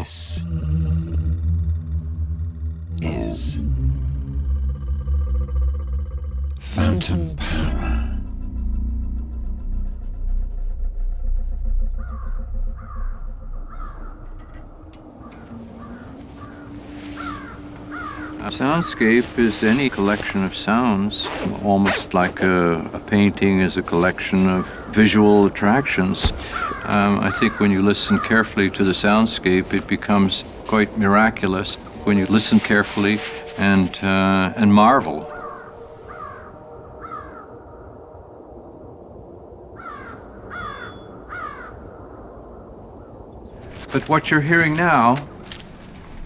This is Phantom Power. Soundscape is any collection of sounds, almost like a painting is a collection of visual attractions. I think when you listen carefully to the soundscape, it becomes quite miraculous when you listen carefully and marvel. But what you're hearing now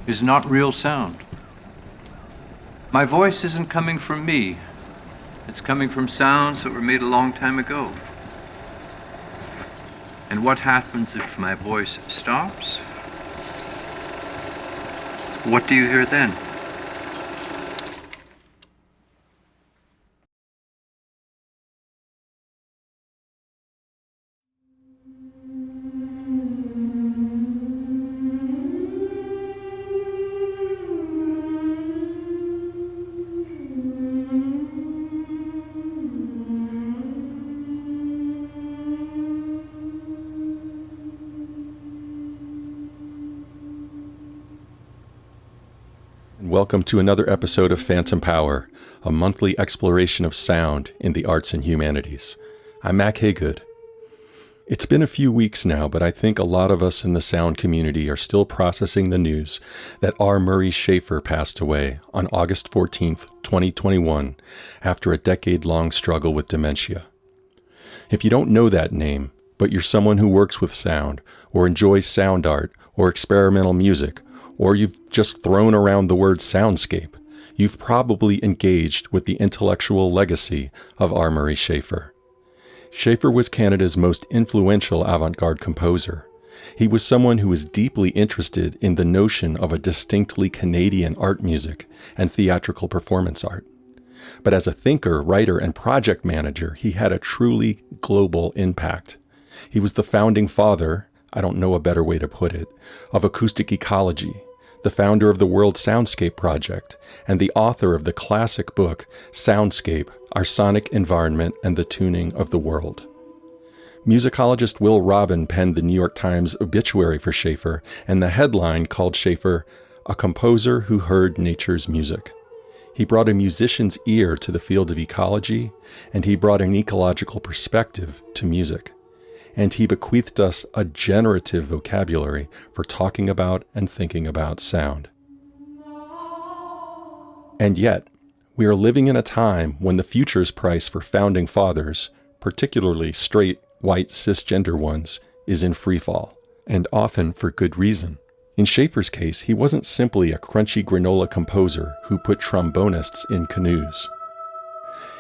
is not real sound. My voice isn't coming from me. It's coming from sounds that were made a long time ago. And what happens if my voice stops? What do you hear then? Welcome to another episode of Phantom Power, a monthly exploration of sound in the arts and humanities. I'm Mac Haygood. It's been a few weeks now, but I think a lot of us in the sound community are still processing the news that R. Murray Schafer passed away on August 14th, 2021, after a decade-long struggle with dementia. If you don't know that name, but you're someone who works with sound, or enjoys sound art, or experimental music, or you've just thrown around the word soundscape, you've probably engaged with the intellectual legacy of R. Murray Schafer. Schafer was Canada's most influential avant-garde composer. He was someone who was deeply interested in the notion of a distinctly Canadian art music and theatrical performance art. But as a thinker, writer, and project manager, he had a truly global impact. He was the founding father, I don't know a better way to put it, of Acoustic Ecology, the founder of the World Soundscape Project, and the author of the classic book, Soundscape, Our Sonic Environment and the Tuning of the World. Musicologist Will Robin penned the New York Times obituary for Schafer, and the headline called Schafer, "A composer who heard nature's music." He brought a musician's ear to the field of ecology, and he brought an ecological perspective to music. And he bequeathed us a generative vocabulary for talking about and thinking about sound. And yet, we are living in a time when the futures price for founding fathers, particularly straight, white, cisgender ones, is in freefall, and often for good reason. In Schafer's case, he wasn't simply a crunchy granola composer who put trombonists in canoes.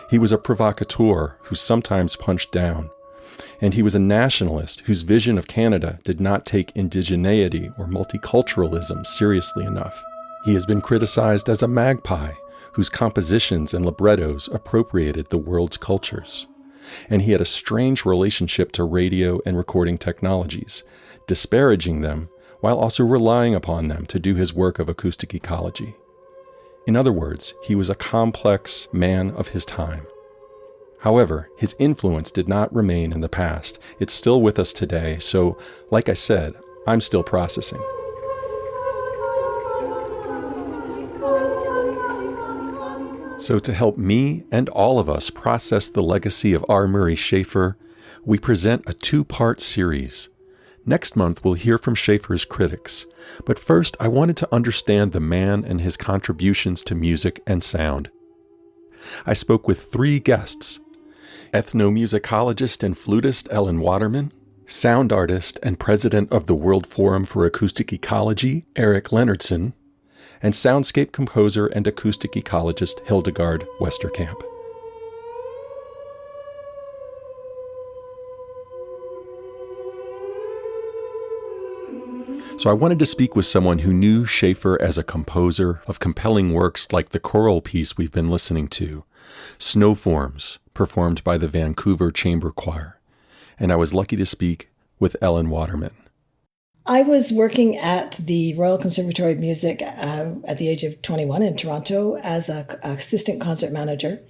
He was a provocateur who sometimes punched down. And he was a nationalist whose vision of Canada did not take indigeneity or multiculturalism seriously enough. He has been criticized as a magpie whose compositions and librettos appropriated the world's cultures. And he had a strange relationship to radio and recording technologies, disparaging them while also relying upon them to do his work of acoustic ecology. In other words, he was a complex man of his time. However, his influence did not remain in the past. It's still with us today, so, like I said, I'm still processing. So to help me and all of us process the legacy of R. Murray Schafer, we present a two-part series. Next month, we'll hear from Schafer's critics. But first, I wanted to understand the man and his contributions to music and sound. I spoke with three guests: ethnomusicologist and flutist Ellen Waterman, sound artist and president of the World Forum for Acoustic Ecology, Eric Leonardson, and soundscape composer and acoustic ecologist Hildegard Westerkamp. So I wanted to speak with someone who knew Schafer as a composer of compelling works like the choral piece we've been listening to, Snowforms, performed by the Vancouver Chamber Choir. And I was lucky to speak with Ellen Waterman. I was working at the Royal Conservatory of Music at the age of 21 in Toronto as an assistant concert manager,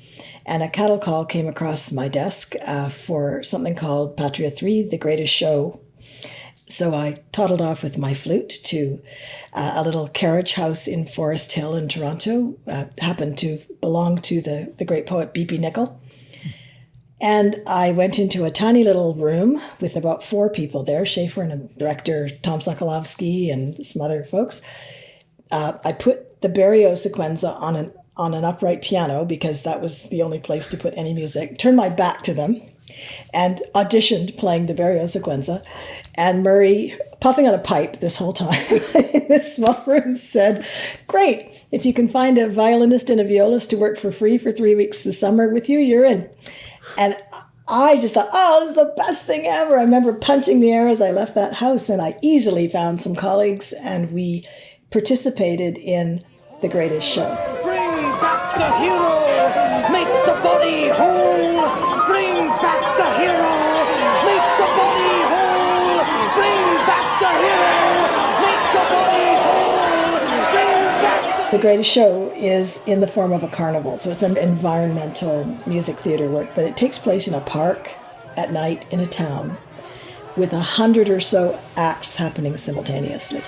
and a cattle call came across my desk for something called Pt.1, The Greatest Show. So I toddled off with my flute to a little carriage house in Forest Hill in Toronto, happened to belong to the great poet B.P. Nicol. And I went into a tiny little room with about 4 people there, Schafer and a director, Tom Sokolovsky, and some other folks. I put the Barrio Sequenza on an upright piano because that was the only place to put any music, turned my back to them, and auditioned playing the Barrio Sequenza. And Murray, puffing on a pipe this whole time in this small room, said, "Great, if you can find a violinist and a violist to work for free for 3 weeks this summer with you, you're in." And I just thought, oh, this is the best thing ever. I remember punching the air as I left that house, and I easily found some colleagues, and we participated in The Greatest Show. Bring back the hero, make the body whole. Bring back the hero, make the body whole. Bring back the hero, make the body whole. Bring back The Greatest Show is in the form of a carnival, so it's an environmental music theater work, but it takes place in a park at night in a town with 100 or so acts happening simultaneously.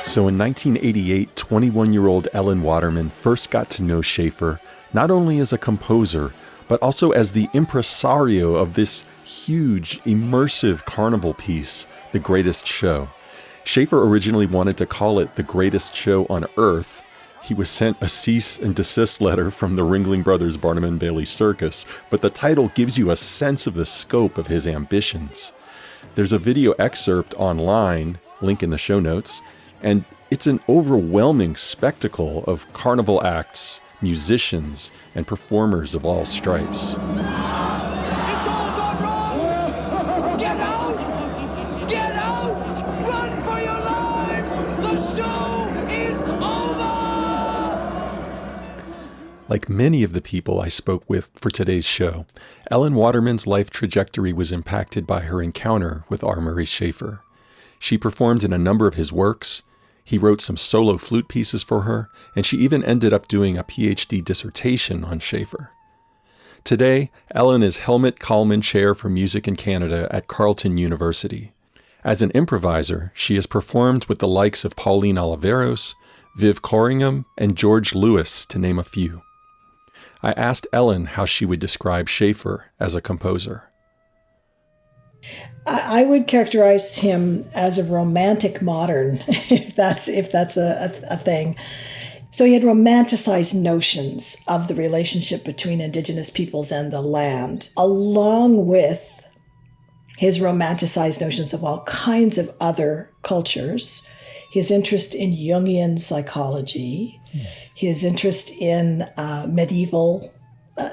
So in 1988, 21-year-old Ellen Waterman first got to know Schafer not only as a composer, but also as the impresario of this huge, immersive carnival piece, The Greatest Show. Schafer originally wanted to call it The Greatest Show on Earth. He was sent a cease and desist letter from the Ringling Brothers Barnum and Bailey Circus, but the title gives you a sense of the scope of his ambitions. There's a video excerpt online, link in the show notes, and it's an overwhelming spectacle of carnival acts, musicians, and performers of all stripes. It's all gone wrong! Get out! Get out! Run for your lives! The show is over! Like many of the people I spoke with for today's show, Ellen Waterman's life trajectory was impacted by her encounter with R. Murray Schafer. She performed in a number of his works. He wrote some solo flute pieces for her, and she even ended up doing a PhD dissertation on Schafer. Today, Ellen is Helmut Kallman Chair for Music in Canada at Carleton University. As an improviser, she has performed with the likes of Pauline Oliveros, Viv Corringham, and George Lewis, to name a few. I asked Ellen how she would describe Schafer as a composer. I would characterize him as a romantic modern, if that's a thing. So he had romanticized notions of the relationship between Indigenous peoples and the land, along with his romanticized notions of all kinds of other cultures, his interest in Jungian psychology, his interest in medieval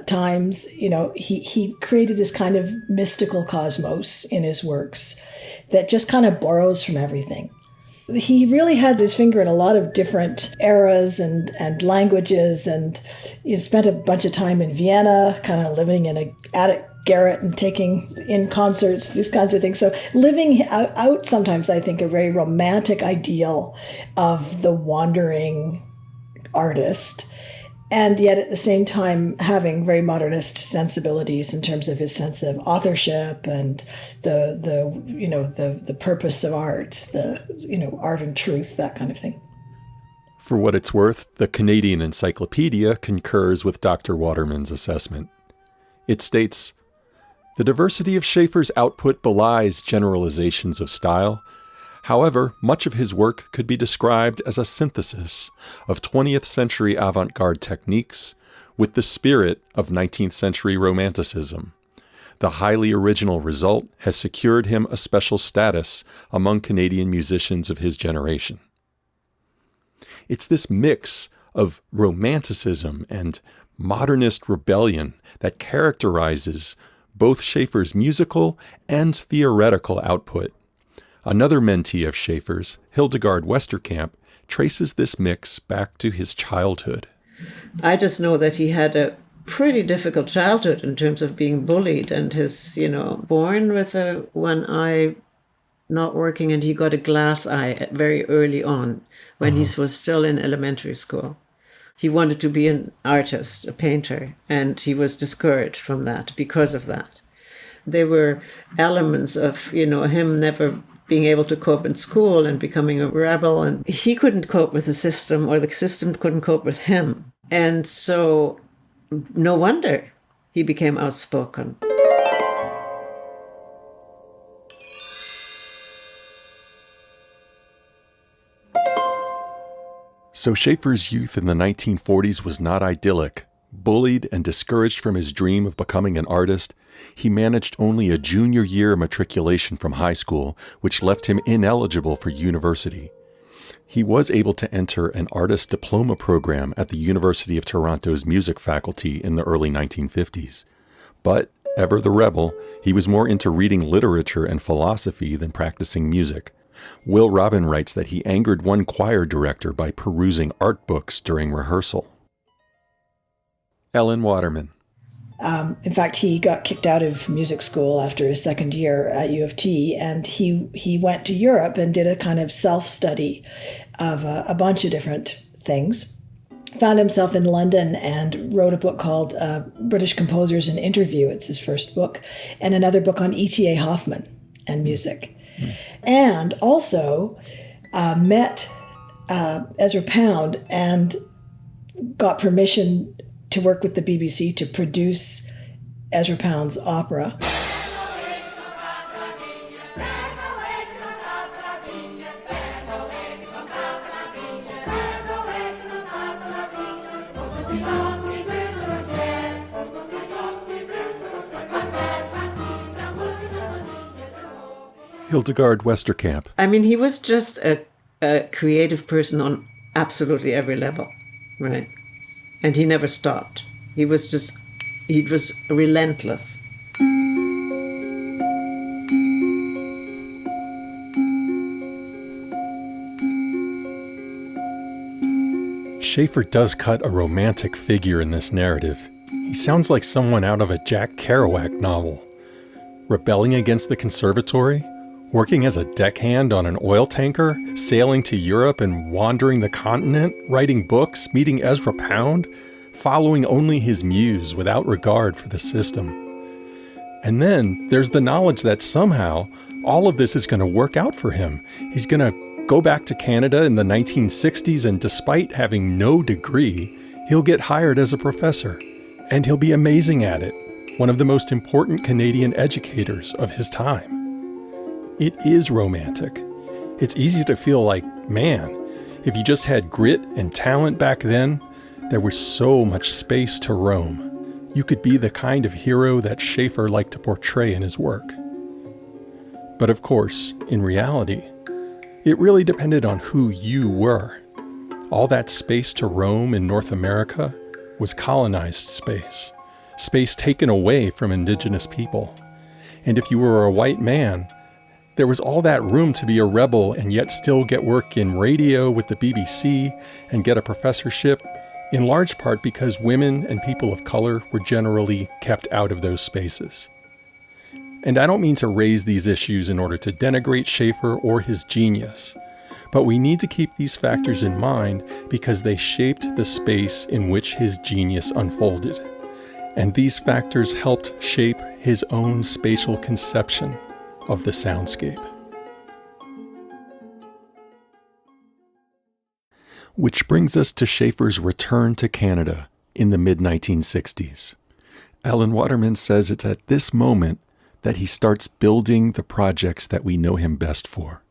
times. He created this kind of mystical cosmos in his works that just kind of borrows from everything. He really had his finger in a lot of different eras and languages, and spent a bunch of time in Vienna, kind of living in an attic garret and taking in concerts, these kinds of things. So living out sometimes, I think, a very romantic ideal of the wandering artist, and yet at the same time having very modernist sensibilities in terms of his sense of authorship and the purpose of art, art and truth, that kind of thing. For what it's worth, the Canadian Encyclopedia concurs with Dr. Waterman's assessment. It states, "The diversity of Schafer's output belies generalizations of style. However, much of his work could be described as a synthesis of 20th century avant-garde techniques with the spirit of 19th century Romanticism. The highly original result has secured him a special status among Canadian musicians of his generation." It's this mix of Romanticism and modernist rebellion that characterizes both Schafer's musical and theoretical output. Another mentee of Schafer's, Hildegard Westerkamp, traces this mix back to his childhood. I just know that he had a pretty difficult childhood in terms of being bullied, and his, born with one eye not working, and he got a glass eye very early on when he was still in elementary school. He wanted to be an artist, a painter, and he was discouraged from that because of that. There were elements of, him never being able to cope in school and becoming a rebel, and he couldn't cope with the system, or the system couldn't cope with him. And so no wonder he became outspoken. So Schafer's youth in the 1940s was not idyllic. Bullied and discouraged from his dream of becoming an artist, he managed only a junior year matriculation from high school, which left him ineligible for university. He was able to enter an artist diploma program at the University of Toronto's music faculty in the early 1950s. But, ever the rebel, he was more into reading literature and philosophy than practicing music. Will Robin writes that he angered one choir director by perusing art books during rehearsal. Ellen Waterman. In fact, he got kicked out of music school after his second year at U of T, and he went to Europe and did a kind of self-study of a bunch of different things. Found himself in London and wrote a book called British Composers in Interview. It's his first book, and another book on E.T.A. Hoffman and music. And also met Ezra Pound and got permission to work with the BBC to produce Ezra Pound's opera. Hildegard Westerkamp. I mean, he was just a creative person on absolutely every level, right? And he never stopped. He was relentless. Schafer does cut a romantic figure in this narrative. He sounds like someone out of a Jack Kerouac novel. Rebelling against the conservatory, working as a deckhand on an oil tanker, sailing to Europe and wandering the continent, writing books, meeting Ezra Pound, following only his muse without regard for the system. And then there's the knowledge that somehow all of this is going to work out for him. He's going to go back to Canada in the 1960s, and despite having no degree, he'll get hired as a professor. And he'll be amazing at it, one of the most important Canadian educators of his time. It is romantic. It's easy to feel like, man, if you just had grit and talent back then, there was so much space to roam. You could be the kind of hero that Schafer liked to portray in his work. But of course, in reality, it really depended on who you were. All that space to roam in North America was colonized space, space taken away from indigenous people. And if you were a white man, there was all that room to be a rebel and yet still get work in radio with the BBC and get a professorship, in large part because women and people of color were generally kept out of those spaces. And I don't mean to raise these issues in order to denigrate Schafer or his genius, but we need to keep these factors in mind because they shaped the space in which his genius unfolded. And these factors helped shape his own spatial conception of the soundscape. Which brings us to Schafer's return to Canada in the mid-1960s. Alan Waterman says it's at this moment that he starts building the projects that we know him best for.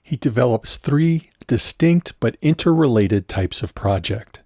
He develops three distinct but interrelated types of project.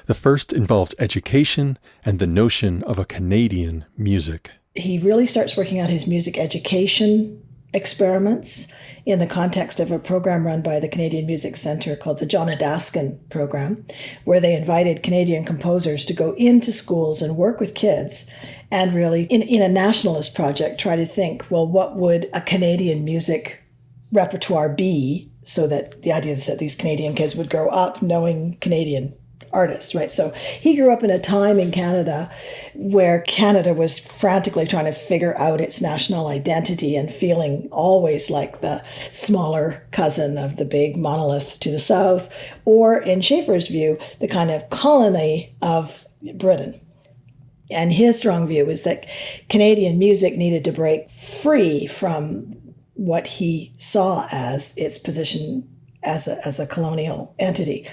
The first involves education and the notion of a Canadian music. He really starts working out his music education experiments in the context of a program run by the Canadian Music Centre called the John Adaskin program, where they invited Canadian composers to go into schools and work with kids and really, in a nationalist project, try to think, well, what would a Canadian music repertoire be, so that the idea is that these Canadian kids would grow up knowing Canadian artists, right? So he grew up in a time in Canada where Canada was frantically trying to figure out its national identity and feeling always like the smaller cousin of the big monolith to the south, or in Schafer's view, the kind of colony of Britain. And his strong view is that Canadian music needed to break free from what he saw as its position as a colonial entity.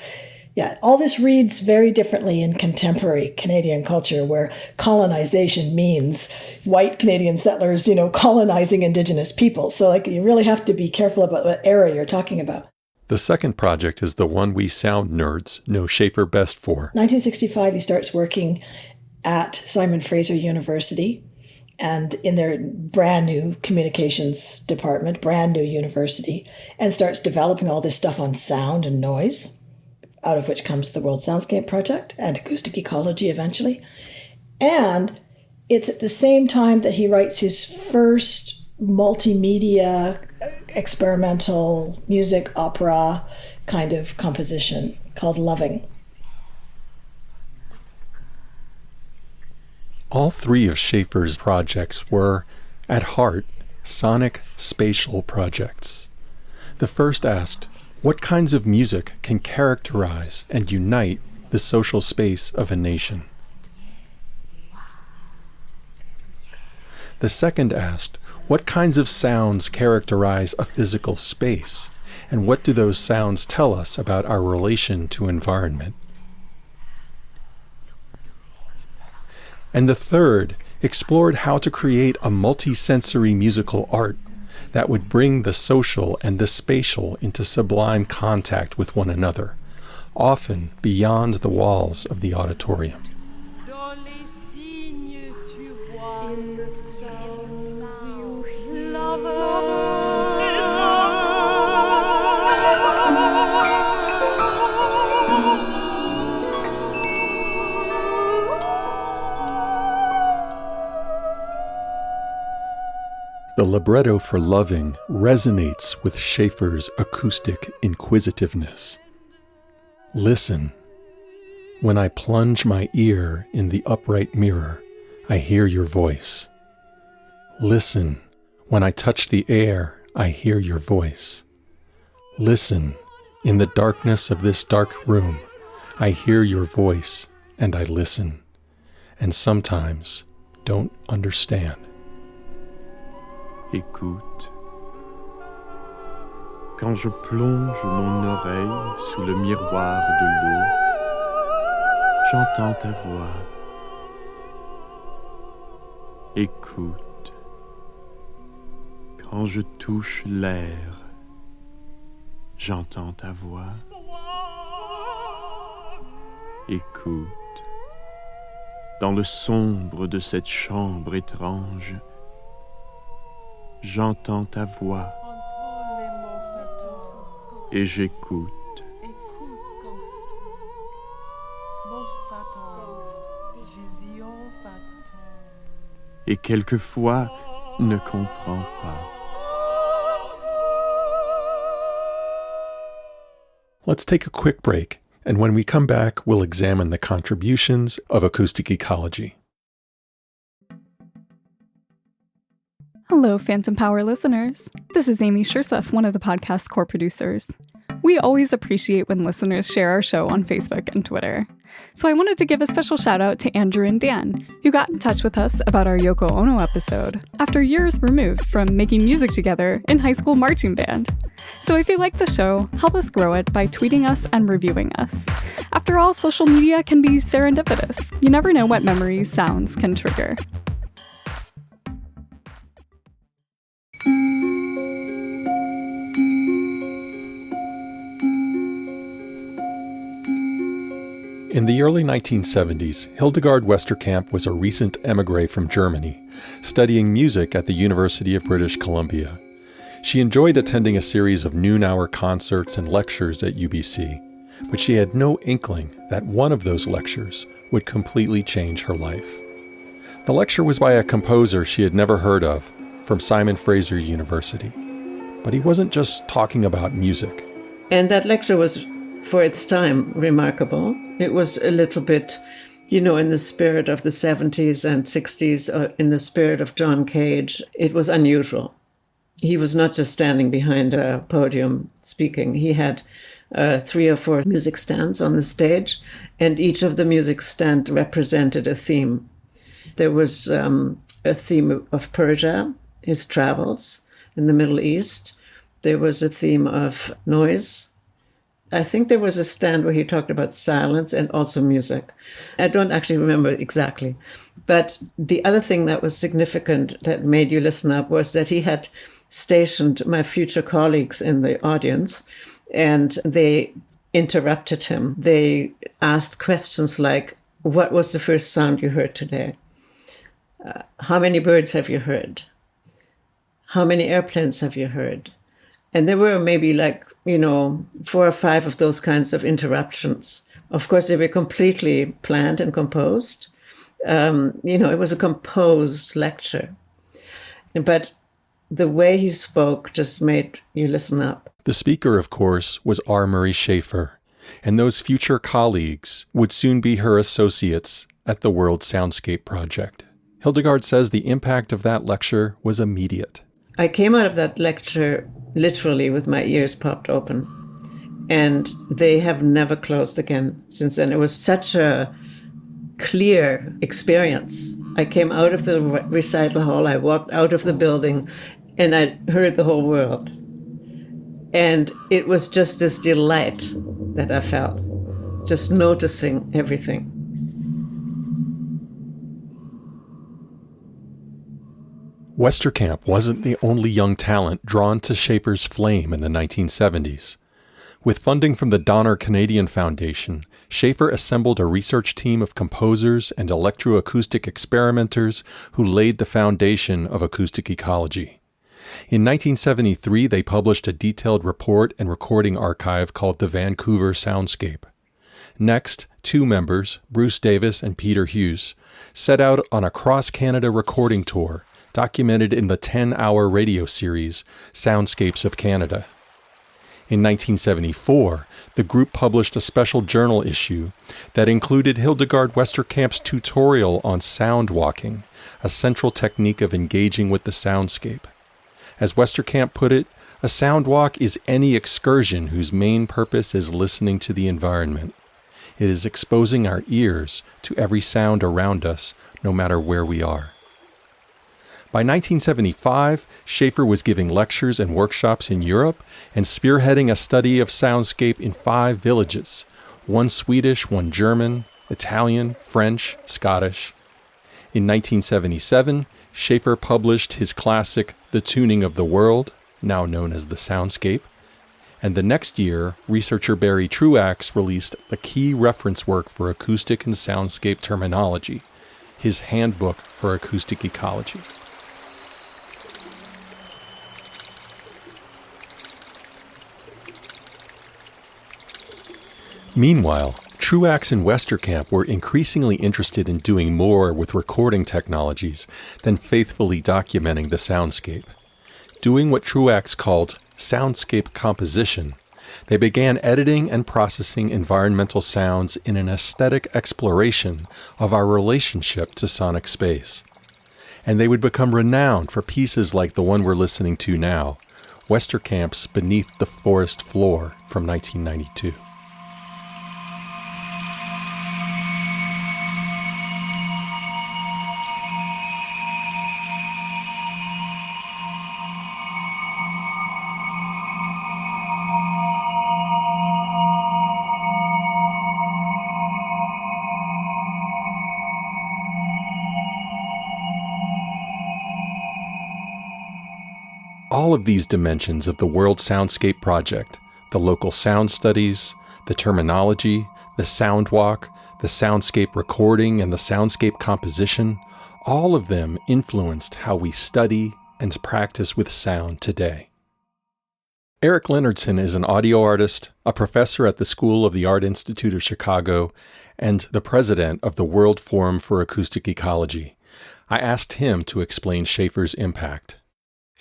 Yeah, all this reads very differently in contemporary Canadian culture, where colonization means white Canadian settlers, colonizing Indigenous people. So you really have to be careful about what era you're talking about. The second project is the one we sound nerds know Schafer best for. 1965, he starts working at Simon Fraser University, and in their brand new communications department, brand new university, and starts developing all this stuff on sound and noise, out of which comes the World Soundscape Project and Acoustic Ecology eventually. And it's at the same time that he writes his first multimedia, experimental music opera kind of composition called Loving. All three of Schafer's projects were, at heart, sonic spatial projects. The first asked, what kinds of music can characterize and unite the social space of a nation? The second asked, what kinds of sounds characterize a physical space, and what do those sounds tell us about our relation to environment? And the third explored how to create a multisensory musical art that would bring the social and the spatial into sublime contact with one another, often beyond the walls of the auditorium. The libretto for Loving resonates with Schafer's acoustic inquisitiveness. Listen. When I plunge my ear in the upright mirror, I hear your voice. Listen. When I touch the air, I hear your voice. Listen. In the darkness of this dark room, I hear your voice and I listen, and sometimes don't understand. Écoute. Quand je plonge mon oreille sous le miroir de l'eau, j'entends ta voix. Écoute. Quand je touche l'air, j'entends ta voix. Écoute. Dans le sombre de cette chambre étrange, j'entends ta voix et j'écoute. Et quelquefois ne comprends pas. Let's take a quick break, and when we come back, we'll examine the contributions of acoustic ecology. Hello, Phantom Power listeners. This is Amy Sherseth, one of the podcast's core producers. We always appreciate when listeners share our show on Facebook and Twitter. So I wanted to give a special shout out to Andrew and Dan, who got in touch with us about our Yoko Ono episode after years removed from making music together in high school marching band. So if you like the show, help us grow it by tweeting us and reviewing us. After all, social media can be serendipitous. You never know what memories sounds can trigger. In the early 1970s, Hildegard Westerkamp was a recent émigré from Germany, studying music at the University of British Columbia. She enjoyed attending a series of noon-hour concerts and lectures at UBC, but she had no inkling that one of those lectures would completely change her life. The lecture was by a composer she had never heard of from Simon Fraser University. But he wasn't just talking about music. And that lecture was for its time, remarkable. It was a little bit, in the spirit of the 70s and 60s, in the spirit of John Cage. It was unusual. He was not just standing behind a podium speaking. He had 3 or 4 music stands on the stage, and each of the music stands represented a theme. There was a theme of Persia, his travels in the Middle East. There was a theme of noise. I think there was a stand where he talked about silence and also music. I don't actually remember exactly. But the other thing that was significant that made you listen up was that he had stationed my future colleagues in the audience, and they interrupted him. They asked questions like, what was the first sound you heard today? How many birds have you heard? How many airplanes have you heard? And there were maybe 4 or 5 of those kinds of interruptions. Of course, they were completely planned and composed. It was a composed lecture. But the way he spoke just made you listen up. The speaker, of course, was R. Murray Schafer, and those future colleagues would soon be her associates at the World Soundscape Project. Hildegard says the impact of that lecture was immediate. I came out of that lecture literally with my ears popped open, and they have never closed again since then. It was such a clear experience. I came out of the recital hall, I walked out of the building, and I heard the whole world. And it was just this delight that I felt, just noticing everything. Westerkamp wasn't the only young talent drawn to Schafer's flame in the 1970s. With funding from the Donner Canadian Foundation, Schafer assembled a research team of composers and electroacoustic experimenters who laid the foundation of acoustic ecology. In 1973, they published a detailed report and recording archive called the Vancouver Soundscape. Next, 2 members, Bruce Davis and Peter Hughes, set out on a cross-Canada recording tour, documented in the 10-hour radio series Soundscapes of Canada. In 1974, the group published a special journal issue that included Hildegard Westerkamp's tutorial on sound walking, a central technique of engaging with the soundscape. As Westerkamp put it, a sound walk is any excursion whose main purpose is listening to the environment. It is exposing our ears to every sound around us, no matter where we are. By 1975, Schafer was giving lectures and workshops in Europe and spearheading a study of soundscape in 5 villages, 1 Swedish, 1 German, Italian, French, Scottish. In 1977, Schafer published his classic The Tuning of the World, now known as the Soundscape, and the next year, researcher Barry Truax released a key reference work for acoustic and soundscape terminology, his Handbook for Acoustic Ecology. Meanwhile, Truax and Westerkamp were increasingly interested in doing more with recording technologies than faithfully documenting the soundscape. Doing what Truax called soundscape composition, they began editing and processing environmental sounds in an aesthetic exploration of our relationship to sonic space. And they would become renowned for pieces like the one we're listening to now, Westerkamp's Beneath the Forest Floor from 1992. All of these dimensions of the World Soundscape Project, the local sound studies, the terminology, the sound walk, the soundscape recording, and the soundscape composition, all of them influenced how we study and practice with sound today. Eric Leonardson is an audio artist, a professor at the School of the Art Institute of Chicago, and the president of the World Forum for Acoustic Ecology. I asked him to explain Schafer's impact.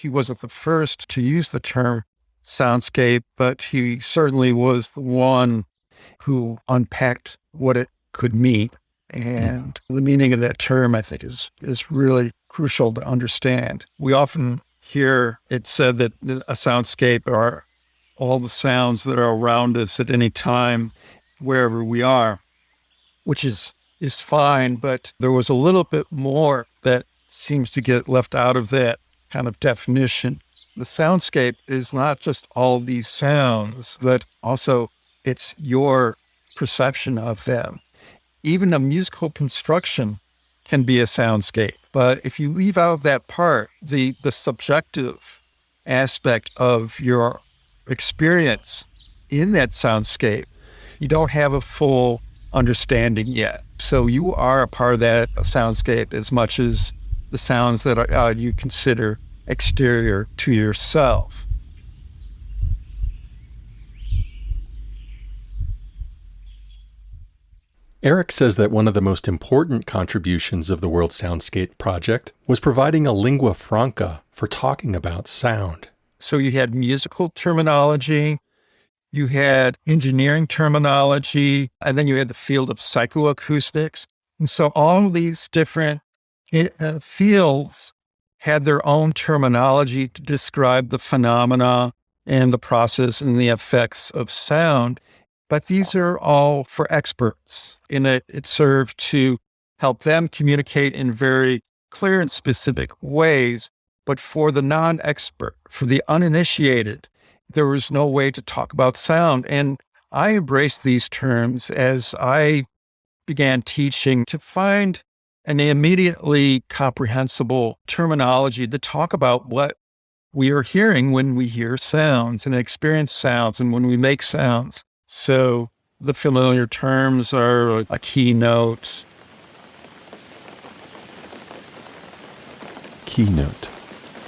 He wasn't the first to use the term soundscape, but he certainly was the one who unpacked what it could mean. And the meaning of that term, I think, is really crucial to understand. We often hear it said that a soundscape are all the sounds that are around us at any time, wherever we are, which is fine, but there was a little bit more that seems to get left out of that kind of definition. The soundscape is not just all these sounds, but also it's your perception of them. Even a musical construction can be a soundscape. But if you leave out that part, the subjective aspect of your experience in that soundscape, you don't have a full understanding yet. So you are a part of that soundscape as much as the sounds that you consider exterior to yourself. Eric says that one of the most important contributions of the World Soundscape project was providing a lingua franca for talking about sound. So you had musical terminology, you had engineering terminology, and then you had the field of psychoacoustics. And so all these different fields had their own terminology to describe the phenomena and the process and the effects of sound. But these are all for experts, and it served to help them communicate in very clear and specific ways. But for the non-expert, for the uninitiated, there was no way to talk about sound. And I embraced these terms as I began teaching to find an immediately comprehensible terminology to talk about what we are hearing when we hear sounds and experience sounds and when we make sounds. So the familiar terms are a keynote. Keynote.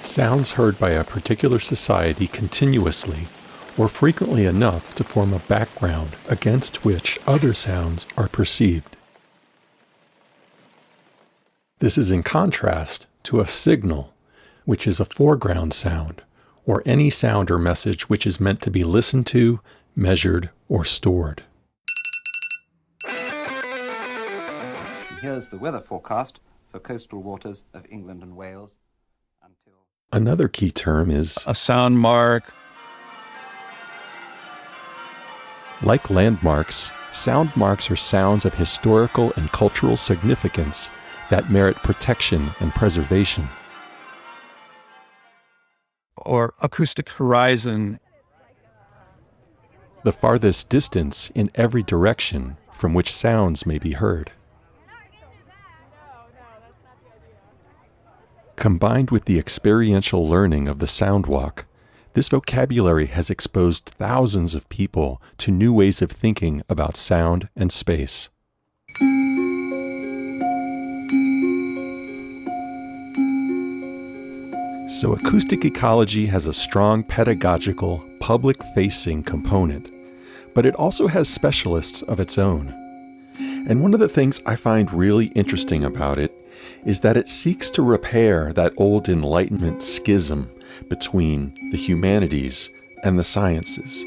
Sounds heard by a particular society continuously or frequently enough to form a background against which other sounds are perceived. This is in contrast to a signal, which is a foreground sound, or any sound or message which is meant to be listened to, measured, or stored. Here's the weather forecast for coastal waters of England and Wales. Another key term is a sound mark. Like landmarks, sound marks are sounds of historical and cultural significance that merit protection and preservation. Or acoustic horizon. The farthest distance in every direction from which sounds may be heard. Combined with the experiential learning of the sound walk, this vocabulary has exposed thousands of people to new ways of thinking about sound and space. So acoustic ecology has a strong pedagogical, public-facing component, but it also has specialists of its own. And one of the things I find really interesting about it is that it seeks to repair that old Enlightenment schism between the humanities and the sciences.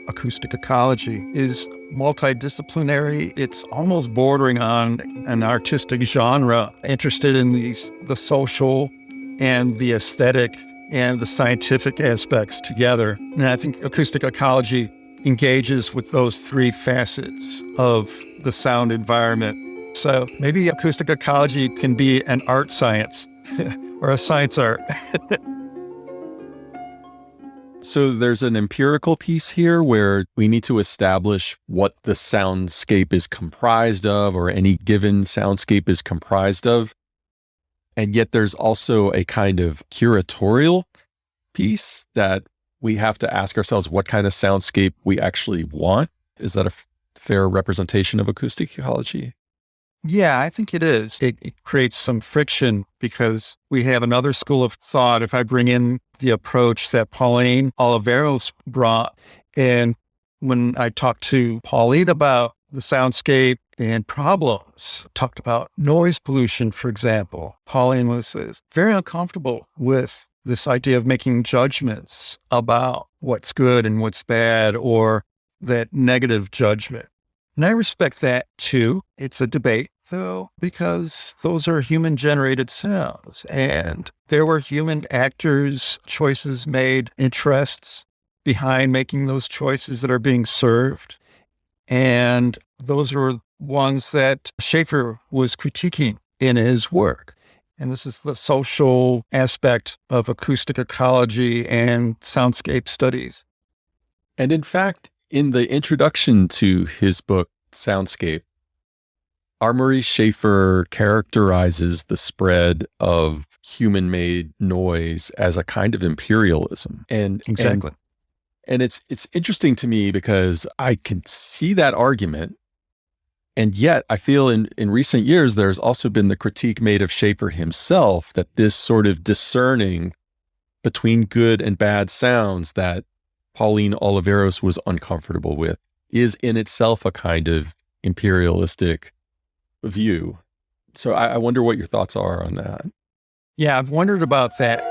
Acoustic ecology is multidisciplinary. It's almost bordering on an artistic genre, interested in the social and the aesthetic and the scientific aspects together. And I think acoustic ecology engages with those three facets of the sound environment. So maybe acoustic ecology can be an art science or a science art. So there's an empirical piece here where we need to establish what the soundscape is comprised of, or any given soundscape is comprised of. And yet there's also a kind of curatorial piece that we have to ask ourselves what kind of soundscape we actually want. Is that a fair representation of acoustic ecology? Yeah, I think it is. It creates some friction because we have another school of thought. If I bring in the approach that Pauline Oliveros brought, and when I talked to Pauline about the soundscape and problems, talked about noise pollution, for example, Pauline was very uncomfortable with this idea of making judgments about what's good and what's bad, or that negative judgment. And I respect that too. It's a debate, though, because those are human-generated sounds, and there were human actors, choices made, interests behind making those choices that are being served. And those are ones that Schafer was critiquing in his work. And this is the social aspect of acoustic ecology and soundscape studies. And in fact, in the introduction to his book, Soundscape, R. Murray Schafer characterizes the spread of human-made noise as a kind of imperialism. Exactly. And it's interesting to me because I can see that argument. And yet I feel in recent years, there's also been the critique made of Schafer himself that this sort of discerning between good and bad sounds that Pauline Oliveros was uncomfortable with is in itself a kind of imperialistic view. So I wonder what your thoughts are on that. Yeah, I've wondered about that.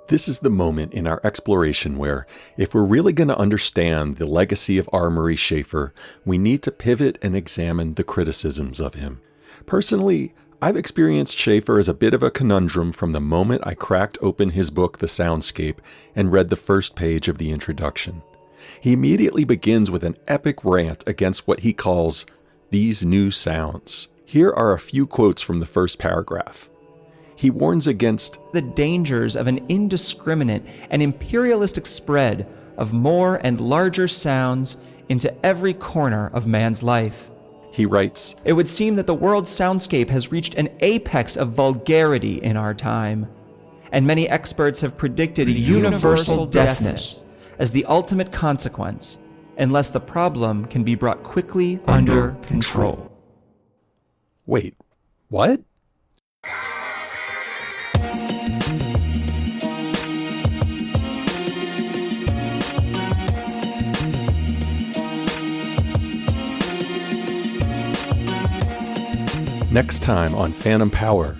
This is the moment in our exploration where, if we're really going to understand the legacy of R. Murray Schafer, we need to pivot and examine the criticisms of him. Personally, I've experienced Schafer as a bit of a conundrum from the moment I cracked open his book, The Soundscape, and read the first page of the introduction. He immediately begins with an epic rant against what he calls these new sounds. Here are a few quotes from the first paragraph. He warns against the dangers of an indiscriminate and imperialistic spread of more and larger sounds into every corner of man's life. He writes, "It would seem that the world's soundscape has reached an apex of vulgarity in our time, and many experts have predicted universal deafness as the ultimate consequence, unless the problem can be brought quickly under control." Wait, what? Next time on Phantom Power,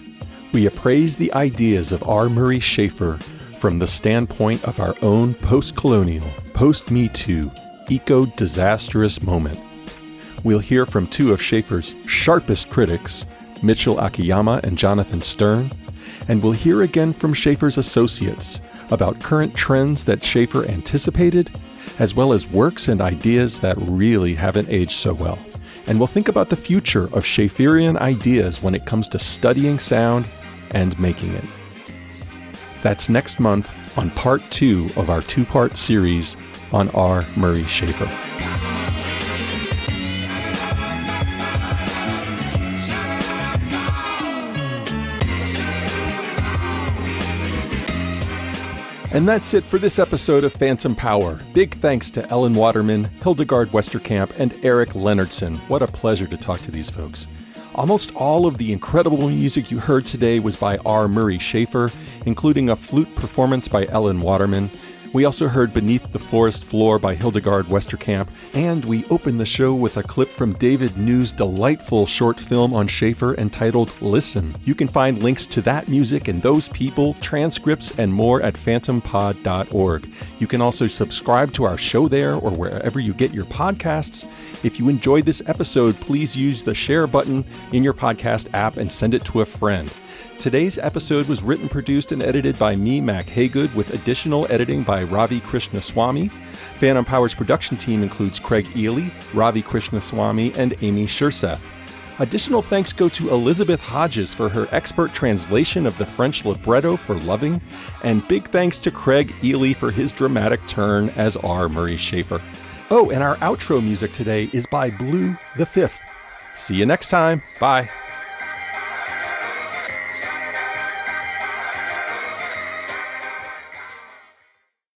we appraise the ideas of R. Murray Schafer from the standpoint of our own post-colonial, post-Me Too, eco-disastrous moment. We'll hear from two of Schafer's sharpest critics, Mitchell Akiyama and Jonathan Sterne, and we'll hear again from Schafer's associates about current trends that Schafer anticipated, as well as works and ideas that really haven't aged so well. And we'll think about the future of Schaferian ideas when it comes to studying sound and making it. That's next month on part 2 of our 2-part series on R. Murray Schafer. And that's it for this episode of Phantom Power. Big thanks to Ellen Waterman, Hildegard Westerkamp, and Eric Leonardson. What a pleasure to talk to these folks. Almost all of the incredible music you heard today was by R. Murray Schafer, including a flute performance by Ellen Waterman. We also heard Beneath the Forest Floor by Hildegard Westerkamp, and we opened the show with a clip from David New's delightful short film on Schafer entitled Listen. You can find links to that music and those people, transcripts, and more at phantompod.org. You can also subscribe to our show there or wherever you get your podcasts. If you enjoyed this episode, please use the share button in your podcast app and send it to a friend. Today's episode was written, produced, and edited by me, Mac Haygood, with additional editing by Ravi Krishnaswamy. Phantom Power's production team includes Craig Ely, Ravi Krishnaswamy, and Amy Sherseth. Additional thanks go to Elizabeth Hodges for her expert translation of the French libretto for Loving, and big thanks to Craig Ely for his dramatic turn as R. Murray Schafer. Oh, and our outro music today is by Blue the Fifth. See you next time. Bye.